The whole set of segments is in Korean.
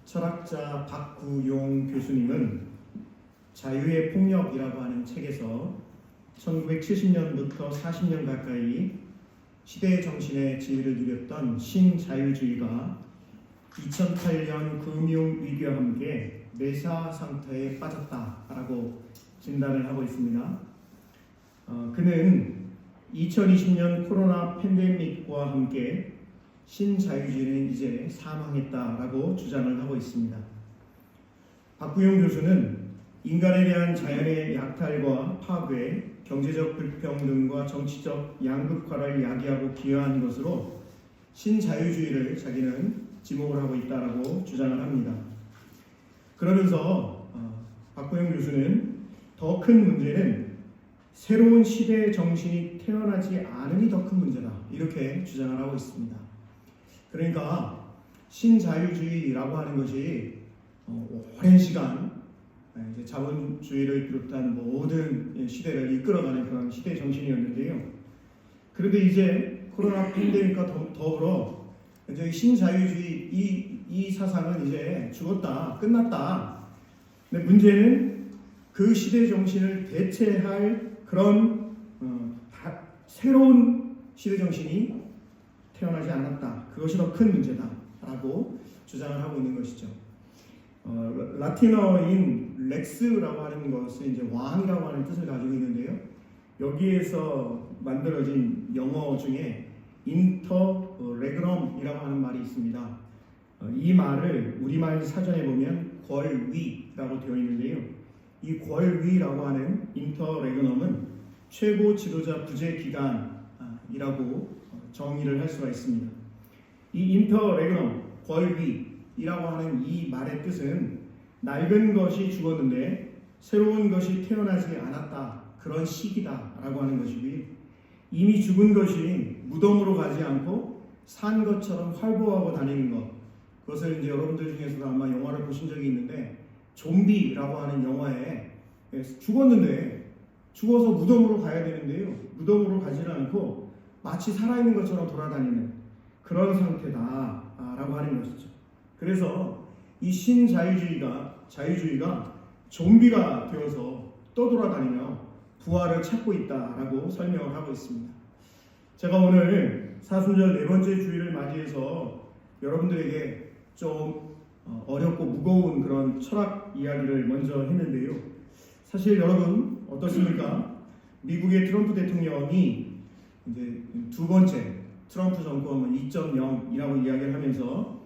철학자 박구용 교수님은 자유의 폭력이라고 하는 책에서 1970년부터 40년 가까이 시대의 정신의 지위를 누렸던 신자유주의가 2008년 금융위기와 함께 매사 상태에 빠졌다라고 진단을 하고 있습니다. 그는 2020년 코로나 팬데믹과 함께 신자유주의는 이제 사망했다라고 주장을 하고 있습니다. 박구용 교수는 인간에 대한 자연의 약탈과 파괴, 경제적 불평등과 정치적 양극화를 야기하고 기여한 것으로 신자유주의를 자기는 지목을 하고 있다라고 주장을 합니다. 그러면서 박구용 교수는 더 큰 문제는 새로운 시대의 정신이 태어나지 않음이 더 큰 문제다, 이렇게 주장을 하고 있습니다. 그러니까 신자유주의라고 하는 것이 오랜 시간 자본주의를 비롯한 모든 시대를 이끌어가는 그런 시대의 정신이었는데요. 그런데 이제 코로나 팬데믹과 더불어 이제 신자유주의 이 사상은 이제 죽었다, 끝났다. 근데 문제는 그 시대 정신을 대체할 그런 새로운 시대 정신이 태어나지 않았다. 그것이 더 큰 문제다라고 주장을 하고 있는 것이죠. 라틴어인 렉스라고 하는 것은 이제 왕이라고 하는 뜻을 가지고 있는데요. 여기에서 만들어진 영어 중에 인터레그럼이라고 하는 말이 있습니다. 이 말을 우리말 사전에 보면 권위라고 되어 있는데요. 이 권위라고 하는 인터레그럼은 최고 지도자 부재 기간이라고 정의를 할 수가 있습니다. 이 인터레그럼, 권위이라고 하는 이 말의 뜻은 낡은 것이 죽었는데 새로운 것이 태어나지 않았다, 그런 시기다라고 하는 것이고요. 이미 죽은 것이 무덤으로 가지 않고 산 것처럼 활보하고 다니는 것, 그것을 이제 여러분들 중에서도 아마 영화를 보신 적이 있는데 좀비라고 하는 영화에 죽었는데 죽어서 무덤으로 가야 되는데요. 무덤으로 가지는 않고 마치 살아있는 것처럼 돌아다니는 그런 상태다라고 하는 것이죠. 그래서 이 자유주의가 좀비가 되어서 떠돌아다니며 부활을 찾고 있다라고 설명을 하고 있습니다. 제가 오늘 사순절 네 번째 주일을 맞이해서 여러분들에게 좀 어렵고 무거운 그런 철학 이야기를 먼저 했는데요. 사실 여러분 어떻습니까? 미국의 트럼프 대통령이 이제 두 번째 트럼프 정권 2.0이라고 이야기를 하면서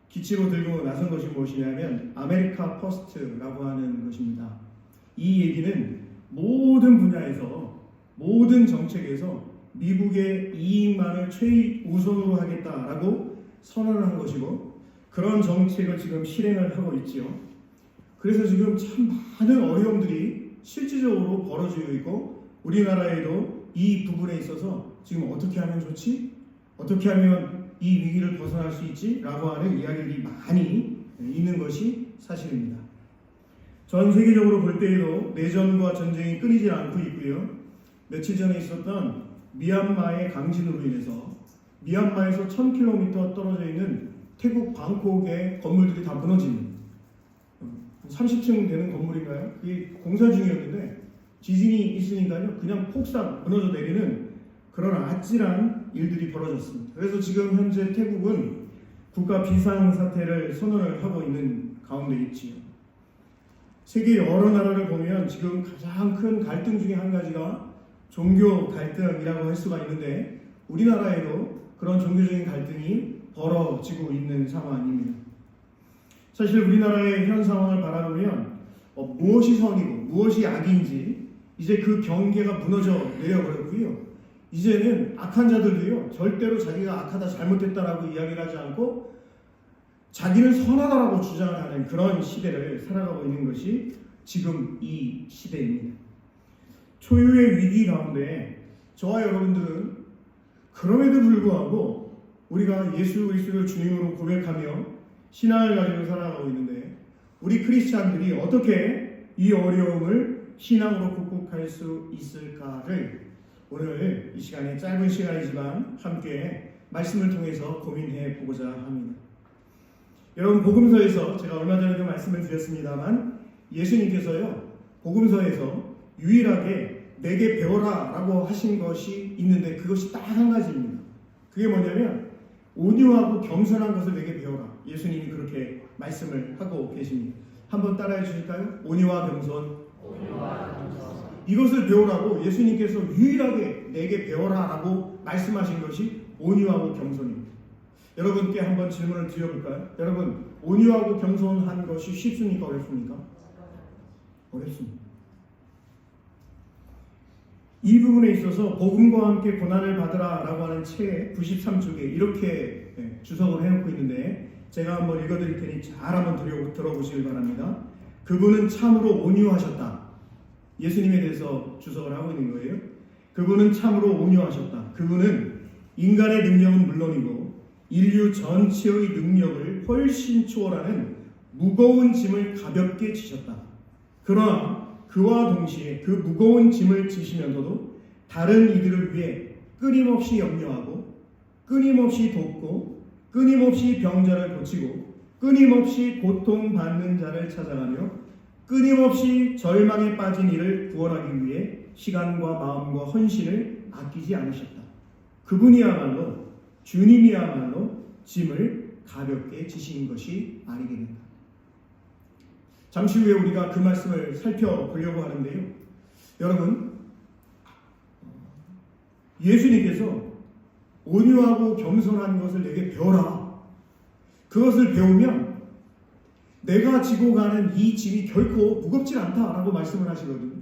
기치로 들고 나선 것이 무엇이냐면 아메리카 퍼스트라고 하는 것입니다. 이 얘기는 모든 분야에서, 모든 정책에서 미국의 이익만을 최우선으로 하겠다라고 선언을 한 것이고, 그런 정책을 지금 실행을 하고 있지요. 그래서 지금 참 많은 어려움들이 실질적으로 벌어지고 있고, 우리나라에도 이 부분에 있어서 지금 어떻게 하면 좋지? 어떻게 하면 이 위기를 벗어날 수 있지? 라고 하는 이야기들이 많이 있는 것이 사실입니다. 전 세계적으로 볼 때에도 내전과 전쟁이 끊이지 않고 있고요. 며칠 전에 있었던 미얀마의 강진으로 인해서 미얀마에서 1000km 떨어져 있는 태국 방콕의 건물들이 다 무너지는, 30층 되는 건물인가요? 그게 공사 중이었는데 지진이 있으니까요, 그냥 폭삭 무너져 내리는 그런 아찔한 일들이 벌어졌습니다. 그래서 지금 현재 태국은 국가 비상사태를 선언을 하고 있는 가운데 있지요. 세계 여러 나라를 보면 지금 가장 큰 갈등 중에 한 가지가 종교 갈등이라고 할 수가 있는데, 우리나라에도 그런 종교적인 갈등이 벌어지고 있는 상황입니다. 사실 우리나라의 현 상황을 바라보면 무엇이 선이고 무엇이 악인지 이제 그 경계가 무너져 내려버렸고요. 이제는 악한 자들도요, 절대로 자기가 악하다, 잘못했다라고 이야기를 하지 않고 자기는 선하다라고 주장하는 그런 시대를 살아가고 있는 것이 지금 이 시대입니다. 초유의 위기 가운데 저와 여러분들은 그럼에도 불구하고 우리가 예수 그리스도를 주님으로 고백하며 신앙을 가지고 살아가고 있는데, 우리 크리스찬들이 어떻게 이 어려움을 신앙으로 극복할 수 있을까를 오늘 이 시간에, 짧은 시간이지만 함께 말씀을 통해서 고민해 보고자 합니다. 여러분, 복음서에서 제가 얼마 전에도 말씀을 드렸습니다만 예수님께서요, 복음서에서 유일하게 내게 배워라 라고 하신 것이 있는데 그것이 딱 한 가지입니다. 그게 뭐냐면 온유하고 겸손한 것을 내게 배워라. 예수님이 그렇게 말씀을 하고 계십니다. 한번 따라해 주실까요? 온유와 겸손. 이것을 배우라고 예수님께서 유일하게 내게 배워라 라고 말씀하신 것이 온유하고 겸손입니다. 여러분께 한번 질문을 드려볼까요? 여러분, 온유하고 겸손한 것이 쉽습니까? 어렵습니까? 어렵습니다. 이 부분에 있어서 복음과 함께 고난을 받으라 라고 하는 책 93쪽에 이렇게 주석을 해놓고 있는데 제가 한번 읽어드릴 테니 잘 한번 들어보시길 바랍니다. 그분은 참으로 온유하셨다. 예수님에 대해서 주석을 하고 있는 거예요. 그분은 참으로 온유하셨다. 그분은 인간의 능력은 물론이고 인류 전체의 능력을 훨씬 초월하는 무거운 짐을 가볍게 지셨다. 그러나 그와 동시에 그 무거운 짐을 지시면서도 다른 이들을 위해 끊임없이 염려하고 끊임없이 돕고 끊임없이 병자를 고치고 끊임없이 고통받는 자를 찾아가며 끊임없이 절망에 빠진 이를 구원하기 위해 시간과 마음과 헌신을 아끼지 않으셨다. 그분이야말로 주님이야말로 짐을 가볍게 지신 것이 아니게 된다. 잠시 후에 우리가 그 말씀을 살펴보려고 하는데요. 여러분, 예수님께서 온유하고 겸손한 것을 내게 배워라. 그것을 배우면 내가 지고 가는 이 짐이 결코 무겁지 않다라고 말씀을 하시거든요.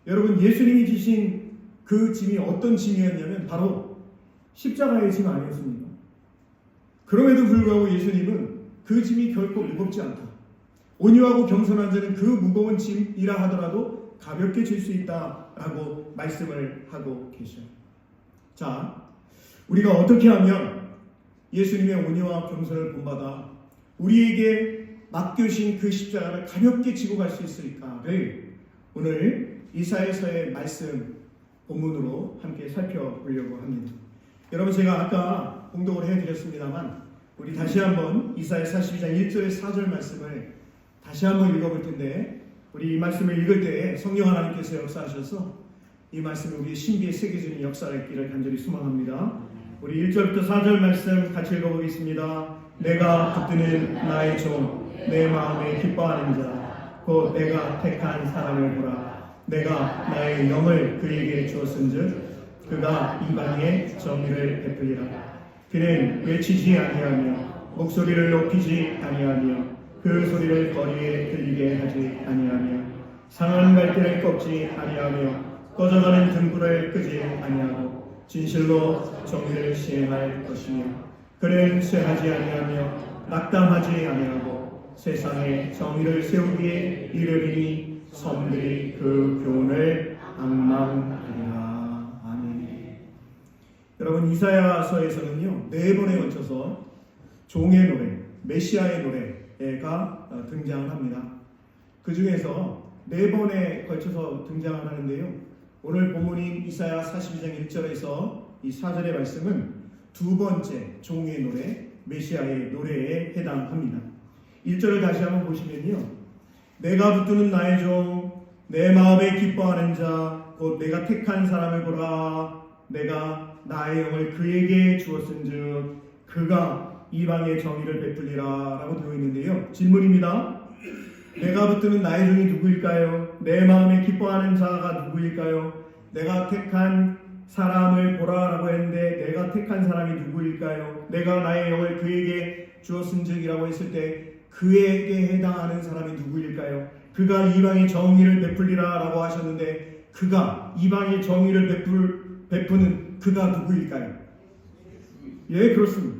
여러분, 예수님이 지신 그 짐이 어떤 짐이었냐면 바로 십자가의 짐 아니었습니까? 그럼에도 불구하고 예수님은 그 짐이 결코 무겁지 않다. 온유하고 겸손한 자는 그 무거운 짐이라 하더라도 가볍게 질 수 있다라고 말씀을 하고 계셔요. 자, 우리가 어떻게 하면 예수님의 온유와 겸손을 본받아 우리에게 맡겨주신 그 십자가를 가볍게 지고 갈 수 있을까를 오늘 이사야서의 말씀 본문으로 함께 살펴보려고 합니다. 여러분, 제가 아까 공독을 해드렸습니다만 우리 다시 한번 이사야 42장 1절의 4절 말씀을 다시 한번 읽어볼 텐데 우리 이 말씀을 읽을 때 성령 하나님께서 역사하셔서 이 말씀이 우리의 신비에 새겨지는 역사가 있기를 간절히 소망합니다. 우리 1절부터 4절 말씀 같이 읽어보겠습니다. 내가 붙드는 나의 종 내 마음에 기뻐하는 자 곧 내가 택한 사람을 보라. 내가 나의 영을 그에게 주었은즉 그가 이방에 정의를 베풀리라. 그는 외치지 아니하며 목소리를 높이지 아니하며 그 소리를 거리에 들리게 하지 아니하며 상한 갈대를 꺾지 아니하며 꺼져가는 등불을 끄지 아니하고 진실로 정의를 시행할 것이며 그는 쇠하지 아니하며 낙담하지 아니하고 세상에 정의를 세우기에 이르리니 섬들이 그 교훈을 앙망하리라. 아멘. 여러분, 이사야서에서는요 4번에 걸쳐서 종의 노래, 메시아의 노래가 등장을 합니다. 그 중에서 4번에 걸쳐서 등장을 하는데요. 오늘 본문인 이사야 42장 1절에서 이 4절의 말씀은 두 번째 종의 노래, 메시아의 노래에 해당합니다. 1절을 다시 한번 보시면요. 내가 붙드는 나의 종, 내 마음에 기뻐하는 자, 곧 내가 택한 사람을 보라. 내가 나의 영을 그에게 주었은즉 그가 이방의 정의를 베풀리라 라고 되어 있는데요. 질문입니다. 내가 붙드는 나의 종이 누구일까요? 내 마음에 기뻐하는 자가 누구일까요? 내가 택한 사람을 보라 라고 했는데 내가 택한 사람이 누구일까요? 내가 나의 영을 그에게 주었은즉이라고 했을 때 그에게 해당하는 사람이 누구일까요? 그가 이방의 정의를 베풀리라 라고 하셨는데 그가 이방의 정의를 베푸는 그가 누구일까요? 예, 그렇습니다.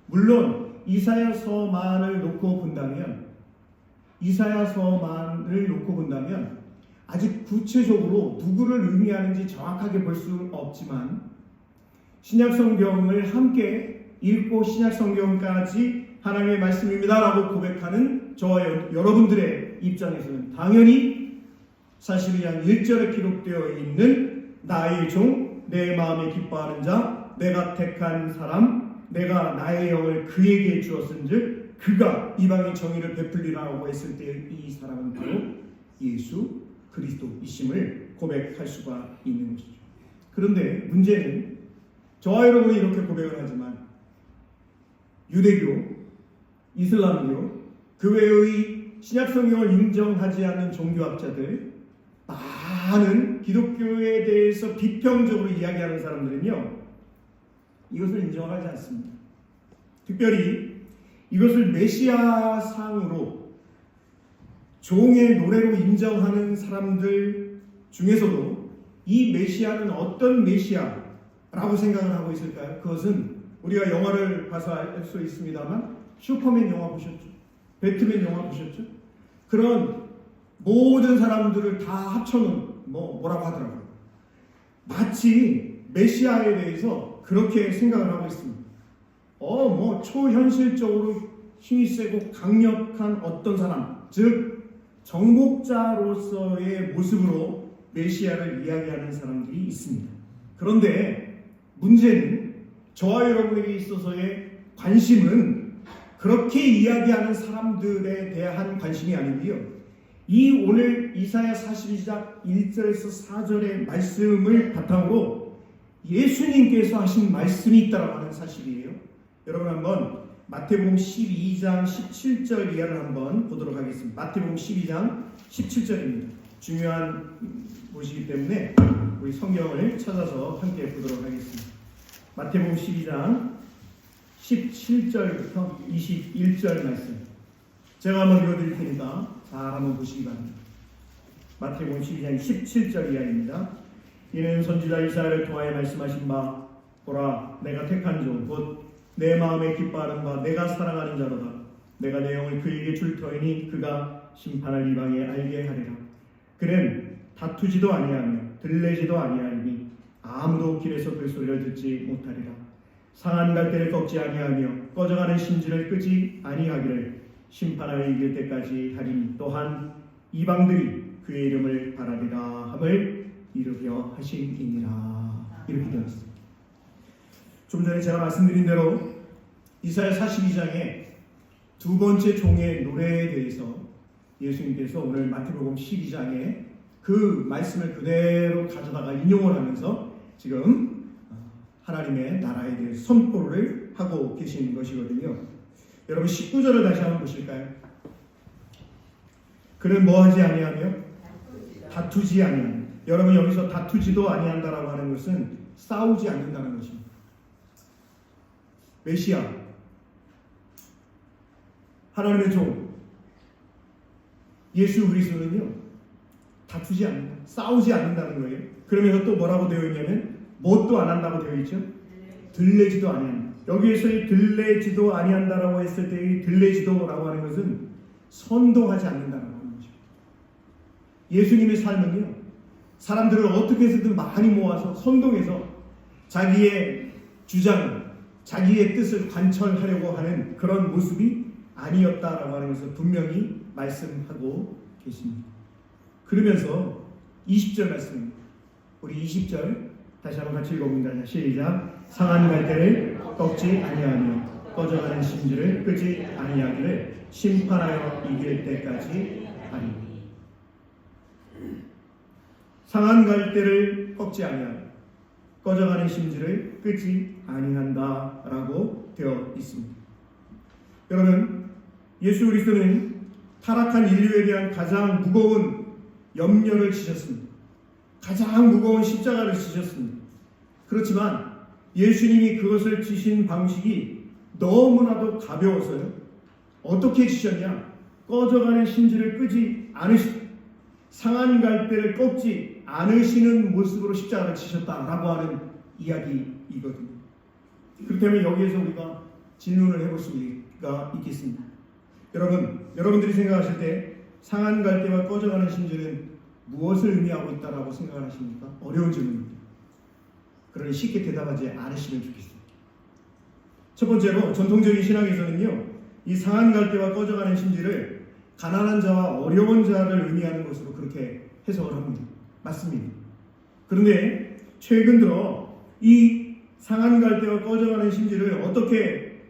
물론 이사야서만을 놓고 본다면 아직 구체적으로 누구를 의미하는지 정확하게 볼 수는 없지만 신약성경을 함께 읽고 신약성경까지 하나님의 말씀입니다 라고 고백하는 저와 여러분들의 입장에서는 당연히 42장 1절에 기록되어 있는 나의 종, 내 마음에 기뻐하는 자, 내가 택한 사람, 내가 나의 영을 그에게 주었은즉 그가 이방의 정의를 베풀리라고 했을 때 이 사람은 바로 예수 그리스도이심을 고백할 수가 있는 것이죠. 그런데 문제는 저와 여러분이 이렇게 고백을 하지만 유대교, 이슬람교, 그 외의 신약성경을 인정하지 않는 종교학자들, 많은 기독교에 대해서 비평적으로 이야기하는 사람들은요, 이것을 인정하지 않습니다. 특별히 이것을 메시아상으로 종의 노래로 인정하는 사람들 중에서도 이 메시아는 어떤 메시아라고 생각을 하고 있을까요? 그것은 우리가 영화를 봐서 알 수 있습니다만 슈퍼맨 영화 보셨죠? 배트맨 영화 보셨죠? 그런 모든 사람들을 다 합쳐놓은 뭐라고 하더라고요. 마치 메시아에 대해서 그렇게 생각을 하고 있습니다. 초현실적으로 힘이 세고 강력한 어떤 사람, 즉 정복자로서의 모습으로 메시아를 이야기하는 사람들이 있습니다. 그런데 문제는 저와 여러분에게 있어서의 관심은 그렇게 이야기하는 사람들에 대한 관심이 아니고요. 이 오늘 이사야 42장 1절에서 4절의 말씀을 바탕으로 예수님께서 하신 말씀이 있다라고 하는 사실이에요. 여러분 한번 마태복음 12장 17절 이하를 한번 보도록 하겠습니다. 마태복음 12장 17절입니다. 중요한 곳이기 때문에 우리 성경을 찾아서 함께 보도록 하겠습니다. 마태복음 12장 17절부터 21절 말씀. 제가 한번 읽어드릴 테니까 잘 한번 보시기 바랍니다. 마태복음 12장 17절 이하입니다. 이는 선지자 이사야를 통하여 말씀하신 바, 보라, 내가 택한 종, 곧 내 마음에 기뻐하는 바, 내가 사랑하는 자로다. 내가 내 영을 그에게 줄 터이니 그가 심판할 이방에 알게 하리라. 그는 다투지도 아니하며 들레지도 아니하리니 아무도 길에서 그 소리를 듣지 못하리라. 상한 갈대를 꺾지 아니하며 꺼져가는 심지를 끄지 아니하기를 심판하여 이길 때까지 하리니 또한 이방들이 그의 이름을 바라리라 함을 이루려 하심이니라. 이렇게 되어 있습니다. 좀 전에 제가 말씀드린 대로 이사야 42장의 두 번째 종의 노래에 대해서 예수님께서 오늘 마태복음 12장에 그 말씀을 그대로 가져다가 인용을 하면서 지금 하나님의 나라에 대해 선포를 하고 계신 것이거든요. 여러분 19절을 다시 한번 보실까요? 그는 뭐하지 아니하며 다투지 아니하며. 여러분 여기서 다투지도 아니한다라고 하는 것은 싸우지 않는다는 것입니다. 메시아, 하나님의 종 예수 그리스도는요 다투지 않는다, 싸우지 않는다는 거예요. 그러면서 또 뭐라고 되어 있냐면 뭣도 안 한다고 되어 있죠. 들레지도 아니한다. 여기에서의 들레지도 아니한다라고 했을 때 이 들레지도라고 하는 것은 선동하지 않는다는 것입니다. 예수님의 삶은요 사람들을 어떻게 해서든 많이 모아서 선동해서 자기의 주장을, 자기의 뜻을 관철하려고 하는 그런 모습이 아니었다라고 하는 것을 분명히 말씀하고 계십니다. 그러면서 20절 말씀입니다. 우리 20절 다시 한번 같이 읽어봅니다. 시작. 상한 갈대를 꺾지 아니하며 꺼져가는 심지를 끄지 아니하기를 심판하여 이길 때까지 하리니. 상한 갈대를 꺾지 아니하며 꺼져가는 심지를 끄지 아니한다라고 되어 있습니다. 여러분, 예수 그리스도는 타락한 인류에 대한 가장 무거운 염려를 지셨습니다. 가장 무거운 십자가를 지셨습니다. 그렇지만 예수님이 그것을 지신 방식이 너무나도 가벼워서요. 어떻게 지셨냐? 꺼져가는 심지를 끄지 않으시고 상한 갈대를 꺾지 않으시는 모습으로 십자가를 지셨다라고 하는 이야기이거든요. 그렇다면 여기에서 우리가 질문을 해볼 수가 있겠습니다. 여러분들이 생각하실 때 상한 갈대와 꺼져가는 심지는 무엇을 의미하고 있다라고 생각을 하십니까? 어려운 질문입니다. 그러니 쉽게 대답하지 않으시면 좋겠습니다. 첫 번째로 전통적인 신학에서는요, 이 상한 갈대와 꺼져가는 심지를 가난한 자와 어려운 자를 의미하는 것으로 그렇게 해석을 합니다. 맞습니다. 그런데 최근 들어 이 상한 갈대와 꺼져가는 심지를 어떻게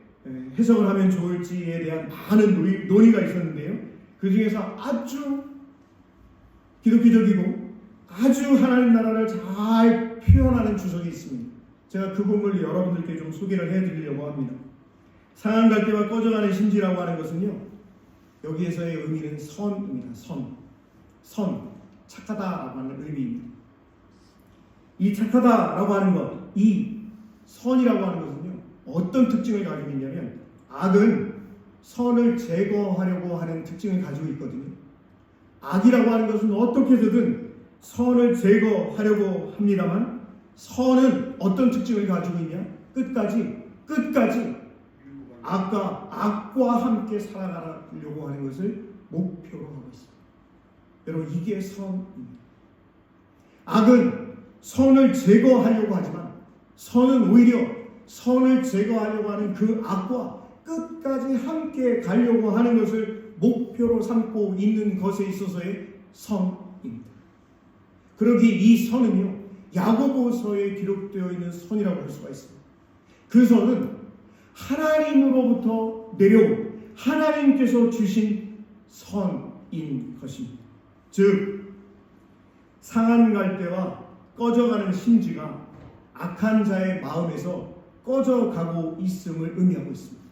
해석을 하면 좋을지에 대한 많은 논의가 있었는데요. 그 중에서 아주 기독교적이고 아주 하나님 나라를 잘 표현하는 주석이 있습니다. 제가 그 부분을 여러분들께 좀 소개를 해드리려고 합니다. 상한 갈대와 꺼져가는 심지라고 하는 것은요, 여기에서의 의미는 선입니다. 선, 착하다라고 하는 의미입니다. 이 착하다라고 하는 것, 이 선이라고 하는 것은요, 어떤 특징을 가지고 있냐면 악은 선을 제거하려고 하는 특징을 가지고 있거든요. 악이라고 하는 것은 어떻게 해서든 선을 제거하려고 합니다만, 선은 어떤 특징을 가지고 있냐? 끝까지 악과 함께 살아가려고 하는 것을 목표로 하고 있습니다. 여러분, 이게 선입니다. 악은 선을 제거하려고 하지만, 선은 오히려 선을 제거하려고 하는 그 악과 끝까지 함께 가려고 하는 것을 목표로 삼고 있는 것에 있어서의 선입니다. 그러기 이 선은요, 야고보서에 기록되어 있는 선이라고 할 수가 있습니다. 그 선은 하나님으로부터 내려온, 하나님께서 주신 선인 것입니다. 즉, 상한 갈대와 꺼져가는 심지가 악한 자의 마음에서 꺼져가고 있음을 의미하고 있습니다.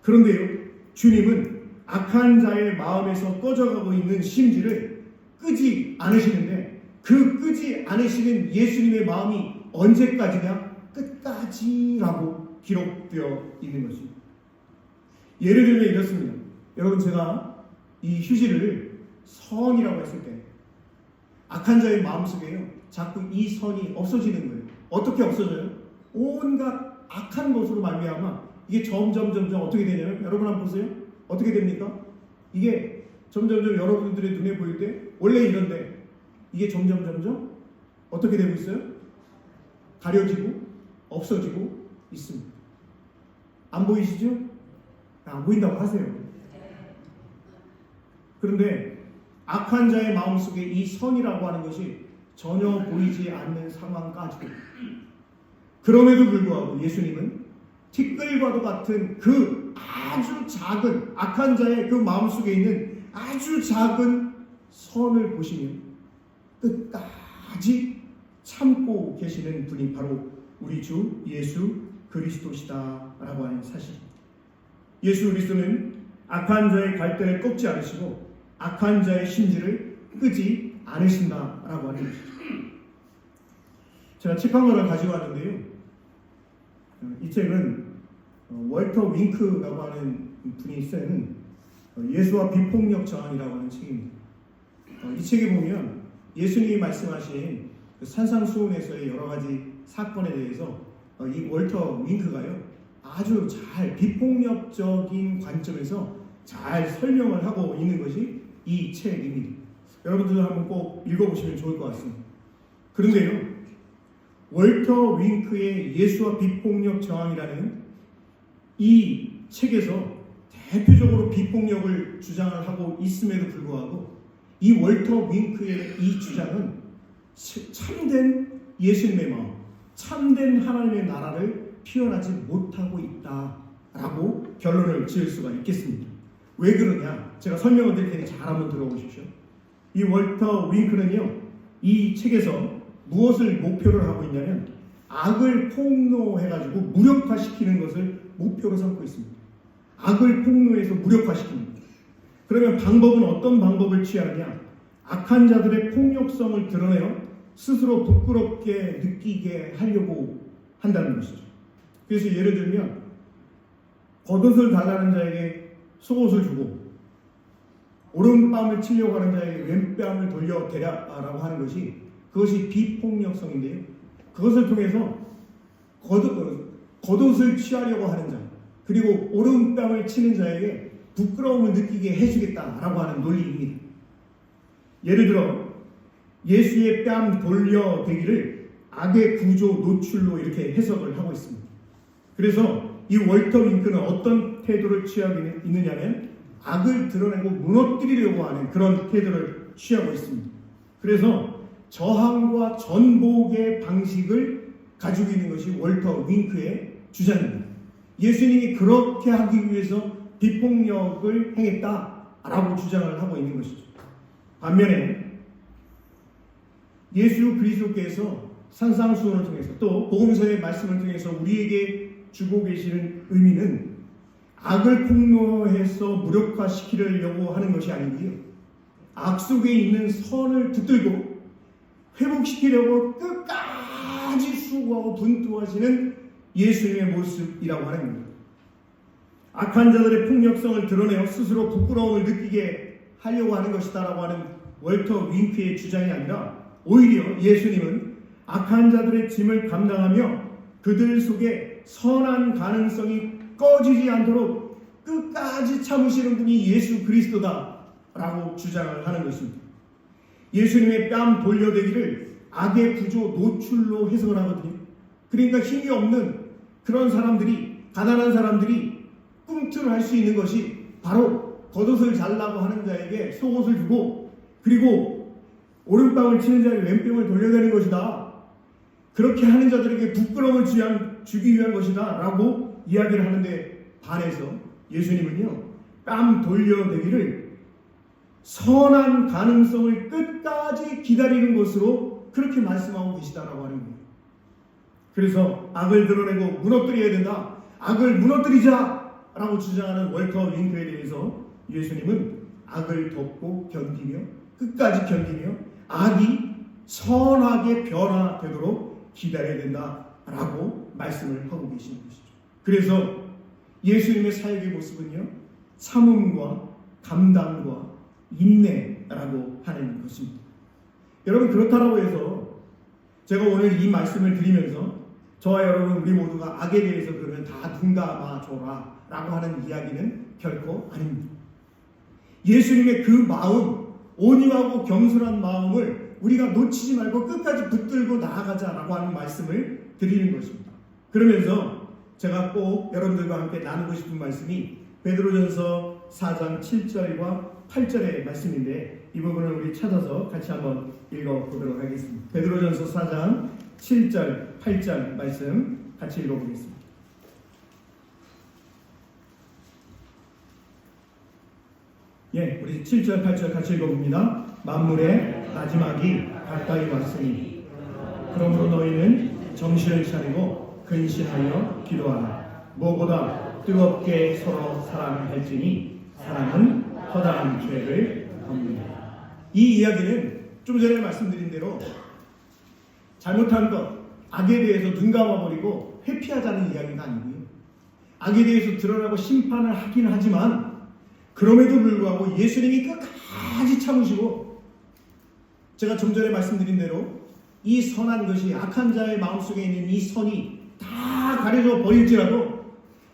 그런데요, 주님은 악한 자의 마음에서 꺼져가고 있는 심지를 끄지 않으시는데, 그 끄지 않으시는 예수님의 마음이 언제까지냐? 끝까지라고 기록되어 있는 것입니다. 예를 들면 이렇습니다. 여러분, 제가 이 휴지를 선이라고 했을 때 악한 자의 마음속에요, 자꾸 이 선이 없어지는 거예요. 어떻게 없어져요? 온갖 악한 것으로 말미암아 이게 점점 어떻게 되냐면, 여러분 한번 보세요. 어떻게 됩니까? 이게 점점 여러분들의 눈에 보일 때 원래 이런데 이게 점점 어떻게 되고 있어요? 가려지고 없어지고 있습니다. 안 보이시죠? 안 보인다고 하세요. 그런데 악한 자의 마음속에 이 선이라고 하는 것이 전혀 보이지 않는 상황까지도, 그럼에도 불구하고 예수님은 티끌과도 같은 그 아주 작은 악한 자의 그 마음속에 있는 아주 작은 선을 보시며 끝까지 참고 계시는 분이 바로 우리 주 예수 그리스도시다라고 하는 사실입니다. 예수 그리스도는 악한 자의 갈대를 꺾지 않으시고 악한 자의 심지를 끄지 않으신다라고 하는 것이죠. 제가 책 한 권을 가지고 왔는데요, 이 책은 월터 윙크라고 하는 분이 쓰는 예수와 비폭력 저항이라고 하는 책입니다. 이 책에 보면 예수님이 말씀하신 그 산상수훈에서의 여러 가지 사건에 대해서 이 월터 윙크가요, 아주 잘 비폭력적인 관점에서 잘 설명을 하고 있는 것이 이 책입니다. 여러분들도 한번 꼭 읽어보시면 좋을 것 같습니다. 그런데요, 월터 윙크의 예수와 비폭력 저항이라는 이 책에서 대표적으로 비폭력을 주장을 하고 있음에도 불구하고 이 월터 윙크의 이 주장은 참된 예수님의 마음, 참된 하나님의 나라를 표현하지 못하고 있다라고 결론을 지을 수가 있겠습니다. 왜 그러냐? 제가 설명을 드릴 테니 잘 한번 들어보십시오. 이 월터 윙크는요, 이 책에서 무엇을 목표로 하고 있냐면 악을 폭로해가지고 무력화시키는 것을 목표로 삼고 있습니다. 악을 폭로해서 무력화시킵니다. 그러면 방법은 어떤 방법을 취하느냐? 악한 자들의 폭력성을 드러내어 스스로 부끄럽게 느끼게 하려고 한다는 것이죠. 그래서 예를 들면 겉옷을 달라는 자에게 속옷을 주고 오른뺨을 치려고 하는 자에게 왼뺨을 돌려 대라라고 하는 것이, 그것이 비폭력성인데요, 그것을 통해서 겉옷을 취하려고 하는 자, 그리고 오른뺨을 치는 자에게 부끄러움을 느끼게 해주겠다라고 하는 논리입니다. 예를 들어 예수의 뺨 돌려대기를 악의 구조 노출로 이렇게 해석을 하고 있습니다. 그래서 이 월터 윙크는 어떤 태도를 취하고 있느냐면 악을 드러내고 무너뜨리려고 하는 그런 태도를 취하고 있습니다. 그래서 저항과 전복의 방식을 가지고 있는 것이 월터 윙크의 주장입니다. 예수님이 그렇게 하기 위해서 비폭력을 행했다라고 주장을 하고 있는 것이죠. 반면에 예수 그리스도께서 산상수훈을 통해서 또 복음서의 말씀을 통해서 우리에게 주고 계시는 의미는 악을 폭로해서 무력화시키려고 하는 것이 아니고요. 악 속에 있는 선을 붙들고 회복시키려고 끝까지 수고하고 분투하시는 예수님의 모습이라고 하는 겁니다. 악한 자들의 폭력성을 드러내어 스스로 부끄러움을 느끼게 하려고 하는 것이다라고 하는 월터 윙크의 주장이 아니라 오히려 예수님은 악한 자들의 짐을 감당하며 그들 속에 선한 가능성이 꺼지지 않도록 끝까지 참으시는 분이 예수 그리스도다라고 주장을 하는 것입니다. 예수님의 뺨 돌려대기를 악의 구조 노출로 해석을 하거든요. 그러니까 힘이 없는 그런 사람들이, 가난한 사람들이 꿈틀을 할 수 있는 것이 바로 겉옷을 잘라고 하는 자에게 속옷을 주고, 그리고 오른뺨을 치는 자에게 왼뺨을 돌려대는 것이다. 그렇게 하는 자들에게 부끄러움을 주기 위한 것이다 라고 이야기를 하는데 반해서 예수님은요, 뺨 돌려대기를 선한 가능성을 끝까지 기다리는 것으로 그렇게 말씀하고 계시다라고 하는 거예요. 그래서 악을 드러내고 무너뜨려야 된다, 악을 무너뜨리자 라고 주장하는 월터 윙크에 대해서 예수님은 악을 덮고 견디며 끝까지 견디며 악이 선하게 변화되도록 기다려야 된다라고 말씀을 하고 계시는 것이죠. 그래서 예수님의 사역의 모습은요, 참음과 감당과 인내라고 하는 것입니다. 여러분, 그렇다라고 해서 제가 오늘 이 말씀을 드리면서 저와 여러분 우리 모두가 악에 대해서 그러면 다 눈 감아줘라 라고 하는 이야기는 결코 아닙니다. 예수님의 그 마음, 온유하고 겸손한 마음을 우리가 놓치지 말고 끝까지 붙들고 나아가자라고 하는 말씀을 드리는 것입니다. 그러면서 제가 꼭 여러분들과 함께 나누고 싶은 말씀이 베드로전서 4장 7절과 8절의 말씀인데, 이 부분을 우리 찾아서 같이 한번 읽어보도록 하겠습니다. 베드로전서 4장 7절, 8절 말씀 같이 읽어보겠습니다. 예, 우리 7절, 8절 같이 읽어봅니다. 만물의 마지막이 가까이 왔으니 그러므로 너희는 정신을 차리고 근신하여 기도하라. 무엇보다 뜨겁게 서로 사랑할지니 사랑은 허다한 죄를 덮는다. 이 이야기는 좀 전에 말씀드린 대로 잘못한 것, 악에 대해서 눈 감아버리고 회피하자는 이야기가 아니고요. 악에 대해서 드러나고 심판을 하긴 하지만 그럼에도 불구하고 예수님이 끝까지 참으시고, 제가 좀 전에 말씀드린 대로 이 선한 것이 악한 자의 마음속에 있는 이 선이 다 가려져 버릴지라도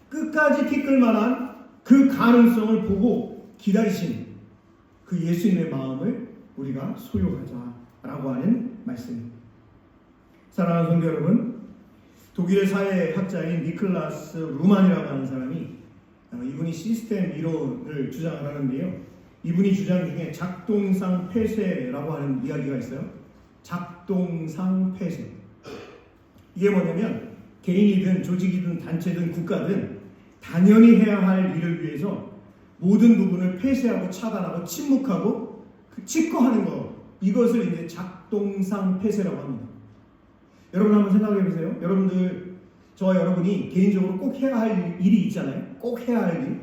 끝까지 피끌 만한 그 가능성을 보고 기다리신 그 예수님의 마음을 우리가 소유하자라고 하는 말씀입니다. 사랑하는 성도 여러분, 독일의 사회학자인 니클라스 루만이라고 하는 사람이 이분이 시스템 이론을 주장을 하는데요, 이분이 주장 중에 작동상 폐쇄라고 하는 이야기가 있어요. 작동상 폐쇄. 이게 뭐냐면 개인이든 조직이든 단체든 국가든 당연히 해야 할 일을 위해서 모든 부분을 폐쇄하고 차단하고 침묵하고 직거하는 것, 이것을 이제 작동상 폐쇄라고 합니다. 여러분 한번 생각해 보세요. 여러분들, 저와 여러분이 개인적으로 꼭 해야 할 일이 있잖아요. 꼭 해야 할 일.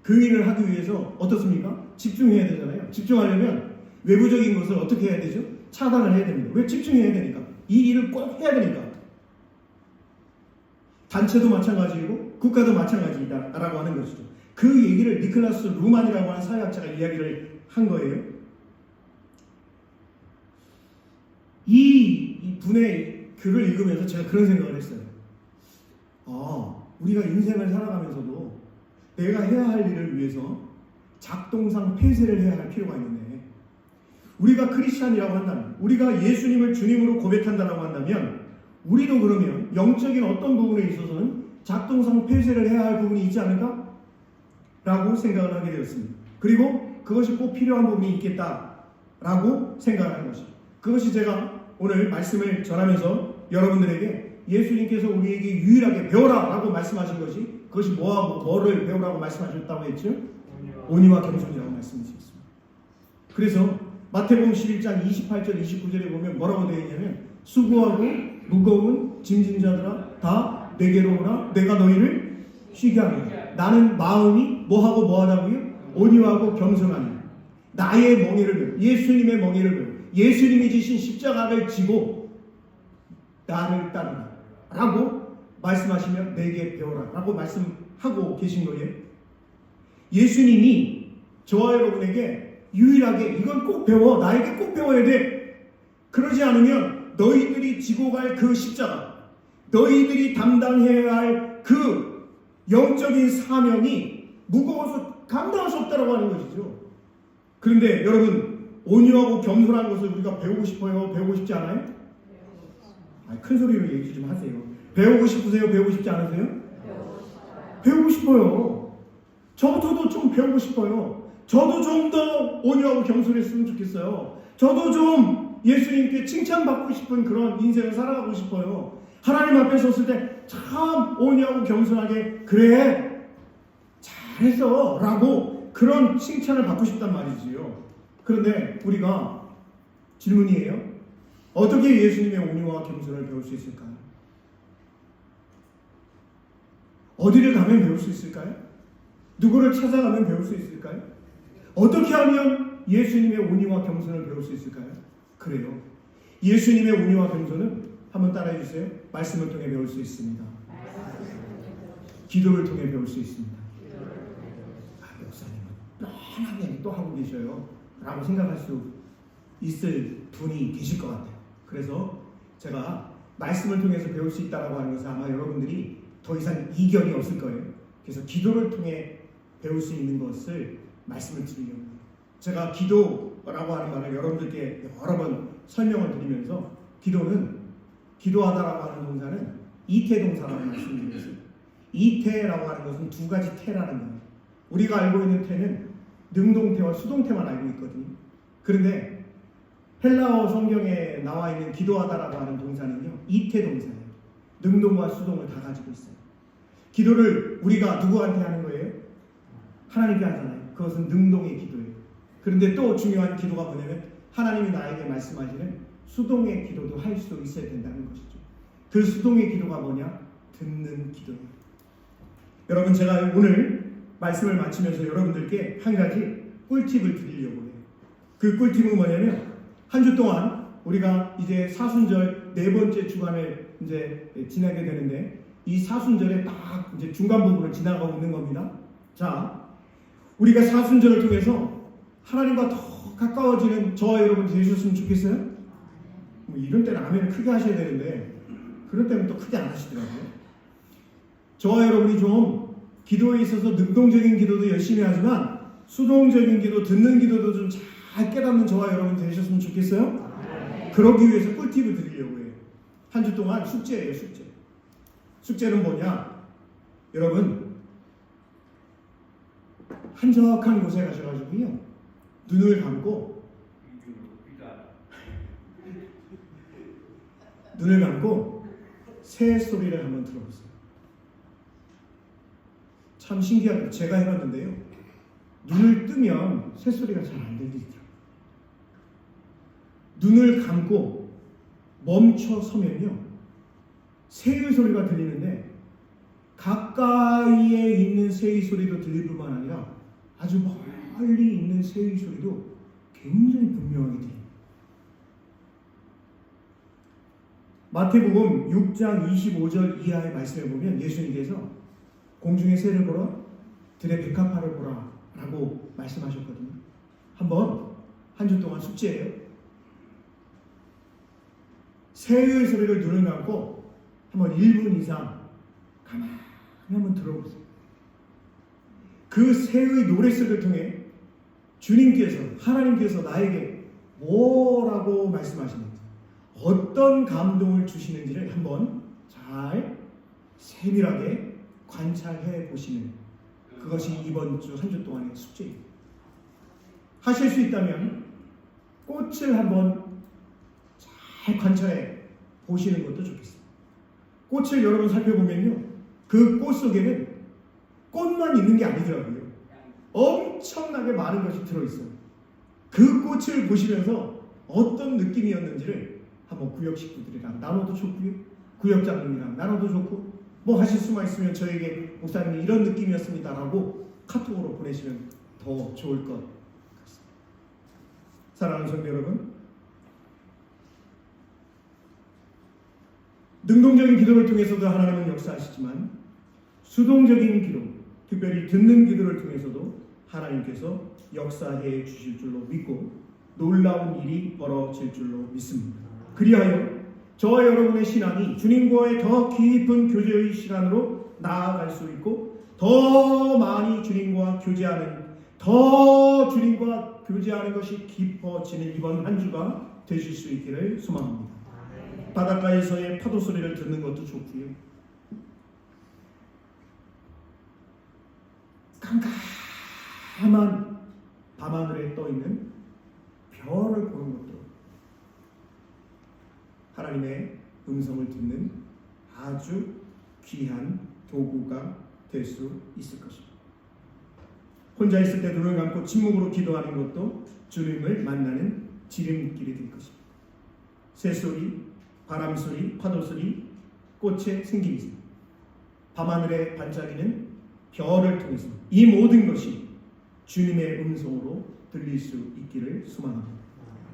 그 일을 하기 위해서 어떻습니까? 집중해야 되잖아요. 집중하려면 외부적인 것을 어떻게 해야 되죠? 차단을 해야 됩니다. 왜? 집중해야 되니까. 이 일을 꼭 해야 되니까. 단체도 마찬가지이고 국가도 마찬가지다라고 하는 것이죠. 그 얘기를 니클라스 루만이라고 하는 사회학자가 이야기를 한 거예요. 이 분의 글을 읽으면서 제가 그런 생각을 했어요. 우리가 인생을 살아가면서도 내가 해야 할 일을 위해서 작동상 폐쇄를 해야 할 필요가 있는데, 우리가 크리스찬이라고 한다면, 우리가 예수님을 주님으로 고백한다고 한다면, 우리도 그러면 영적인 어떤 부분에 있어서는 작동상 폐쇄를 해야 할 부분이 있지 않을까? 라고 생각을 하게 되었습니다. 그리고 그것이 꼭 필요한 부분이 있겠다라고 생각을 하는 것이죠. 그것이 제가 오늘 말씀을 전하면서 여러분들에게 예수님께서 우리에게 유일하게 배워라 라고 말씀하신 것이 그것이 뭐를 배우라고 말씀하셨다고 했죠? 온유와 겸손이라고 말씀하셨습니다. 그래서 마태복음 11장 28절 29절에 보면 뭐라고 되어 있냐면 수고하고 무거운 짐진 자들아 다 내게로 오라 내가 너희를 쉬게 하리라. 나는 마음이 뭐하다고요? 온유하고 겸손하니 나의 멍에를 메고 예수님의 멍에를 메고 예수님이 지신 십자가를 지고 나를 따르라 라고 말씀하시면 내게 배워라 라고 말씀하고 계신 거예요. 예수님이 저와 여러분에게 유일하게 이건 꼭 배워 나에게 꼭 배워야 돼. 그러지 않으면 너희들이 지고 갈 그 십자가 너희들이 담당해야 할 그 영적인 사명이 무거워서 감당할 수 없다고 하는 것이죠. 그런데 여러분 온유하고 겸손한 것을 우리가 배우고 싶어요? 배우고 싶지 않아요? 큰 소리로 얘기 좀 하세요. 배우고 싶으세요? 배우고 싶지 않으세요? 배우고 싶어요. 저도 좀 배우고 싶어요. 저도 좀 더 온유하고 겸손했으면 좋겠어요. 저도 좀 예수님께 칭찬받고 싶은 그런 인생을 살아가고 싶어요. 하나님 앞에 섰을 때 참 온유하고 겸손하게 그래 잘했어 라고 그런 칭찬을 받고 싶단 말이지요. 그런데 우리가 질문이에요. 어떻게 예수님의 온유와 겸손을 배울 수 있을까요? 어디를 가면 배울 수 있을까요? 누구를 찾아가면 배울 수 있을까요? 어떻게 하면 예수님의 온유와 겸손을 배울 수 있을까요? 그래요. 예수님의 온유와 겸손은 한번 따라해 주세요. 말씀을 통해 배울 수 있습니다. 기도를 통해 배울 수 있습니다. 목사님은 뻔하게 또 하고 계셔요 라고 생각할 수 있을 분이 계실 것 같아요. 그래서 제가 말씀을 통해서 배울 수 있다고 하는 것은 아마 여러분들이 더 이상 이견이 없을 거예요. 그래서 기도를 통해 배울 수 있는 것을 말씀을 드리려고 해요. 제가 기도라고 하는 말을 여러분들께 여러 번 설명을 드리면서 기도하다라고 하는 동사는 이태 동사라고 말씀드렸어요. 이태라고 하는 것은 두 가지 태라는 거예요. 우리가 알고 있는 태는 능동태와 수동태만 알고 있거든요. 그런데 헬라어 성경에 나와 있는 기도하다라고 하는 동사는요, 이태 동사예요. 능동과 수동을 다 가지고 있어요. 기도를 우리가 누구한테 하는 거예요? 하나님께 하잖아요. 그것은 능동의 기도예요. 그런데 또 중요한 기도가 뭐냐면 하나님이 나에게 말씀하시는 수동의 기도도 할 수 있어야 된다는 것이죠. 그 수동의 기도가 뭐냐? 듣는 기도예요. 여러분 제가 오늘 말씀을 마치면서 여러분들께 한 가지 꿀팁을 드리려고 해요. 그 꿀팁은 뭐냐면 한 주 동안 우리가 이제 사순절 네 번째 주간을 이제 지나게 되는데 이 사순절에 딱 이제 중간 부분을 지나가고 있는 겁니다. 자, 우리가 사순절을 통해서 하나님과 더 가까워지는 저와 여러분이 되셨으면 좋겠어요? 뭐 이런 때는 아멘을 크게 하셔야 되는데 그럴 때는 또 크게 안 하시더라고요. 저와 여러분이 좀 기도에 있어서 능동적인 기도도 열심히 하지만 수동적인 기도, 듣는 기도도 좀 잘 깨닫는 저와 여러분이 되셨으면 좋겠어요? 그러기 위해서 꿀팁을 드리려고 해요. 한 주 동안 숙제예요, 숙제. 숙제는 뭐냐? 여러분 한적한 곳에 가셔가지고요 눈을 감고 새 소리를 한번 들어보세요. 참 신기하게 제가 해봤는데요, 눈을 뜨면 새 소리가 잘 안 들리더라고요. 눈을 감고 멈춰 서면요 새의 소리가 들리는데 가까이에 있는 새의 소리도 들릴 뿐만 아니라 아주 멀리 있는 새의 소리도 굉장히 분명하게 들립니다. 마태복음 6장 25절 이하의 말씀을 보면 예수님께서 공중의 새를 보라, 들의 백합화를 보라 라고 말씀하셨거든요. 한번 한 주 동안 숙제예요. 새의 소리를 눈을 감고 한번 1분 이상 가만히 한번 들어보세요. 그 새의 노랫소리를 통해 주님께서, 하나님께서 나에게 뭐라고 말씀하시는지, 어떤 감동을 주시는지를 한번 잘 세밀하게 관찰해 보시는 그것이 이번 주 한 주 동안의 숙제입니다. 하실 수 있다면 꽃을 한번 잘 관찰해 보시는 것도 좋겠습니다. 꽃을 여러분 살펴보면요, 그 꽃 속에는 꽃만 있는 게 아니더라고요. 엄청나게 많은 것이 들어있어요. 그 꽃을 보시면서 어떤 느낌이었는지를 한번 구역 식구들이랑 나눠도 좋고요, 구역장님이랑 나눠도 좋고, 뭐 하실 수만 있으면 저에게 목사님이 이런 느낌이었습니다 라고 카톡으로 보내시면 더 좋을 것 같습니다. 사랑하는 성도 여러분, 능동적인 기도를 통해서도 하나님은 역사하시지만 수동적인 기도, 특별히 듣는 기도를 통해서도 하나님께서 역사해 주실 줄로 믿고 놀라운 일이 벌어질 줄로 믿습니다. 그리하여 저와 여러분의 신앙이 주님과의 더 깊은 교제의 시간으로 나아갈 수 있고 더 많이 주님과 교제하는, 더 주님과 교제하는 것이 깊어지는 이번 한 주가 되실 수 있기를 소망합니다. 바닷가에서의 파도 소리를 듣는 것도 좋고요, 깜깜한 밤하늘에 떠있는 별을 보는 것도 하나님의 음성을 듣는 아주 귀한 도구가 될 수 있을 것입니다. 혼자 있을 때 눈을 감고 침묵으로 기도하는 것도 주님을 만나는 지름길이 될 것입니다. 새소리, 바람소리, 파도소리, 꽃의 생김새, 밤하늘에 반짝이는 별을 통해서 이 모든 것이 주님의 음성으로 들릴 수 있기를 소망합니다.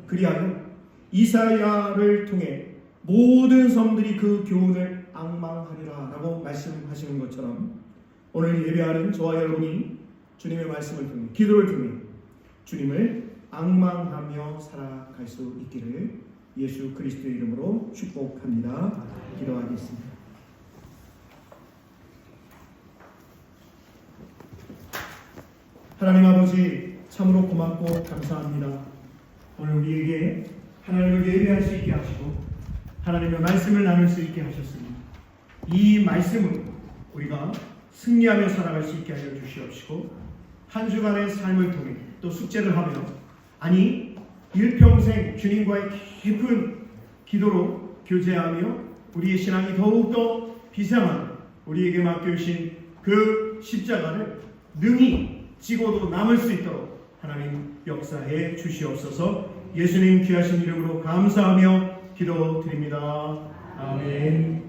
그리하여 이사야를 통해 모든 섬들이 그 교훈을 앙망하리라 라고 말씀하시는 것처럼 오늘 예배하는 저와 여러분이 주님의 말씀을 통해, 기도를 통해 주님을 앙망하며 살아갈 수 있기를 예수 그리스도의 이름으로 축복합니다. 기도하겠습니다. 하나님 아버지, 참으로 고맙고 감사합니다. 오늘 우리에게 하나님을 예배할 수 있게 하시고 하나님의 말씀을 나눌 수 있게 하셨습니다. 이 말씀은 우리가 승리하며 살아갈 수 있게 하여 주시옵시고 한 주간의 삶을 통해 또 숙제를 하며, 아니 일평생 주님과의 깊은 기도로 교제하며 우리의 신앙이 더욱더 비상한 우리에게 맡겨주신 그 십자가를 능히 지고도 남을 수 있도록 하나님 역사해 주시옵소서. 예수님 귀하신 이름으로 감사하며 기도드립니다. 아멘.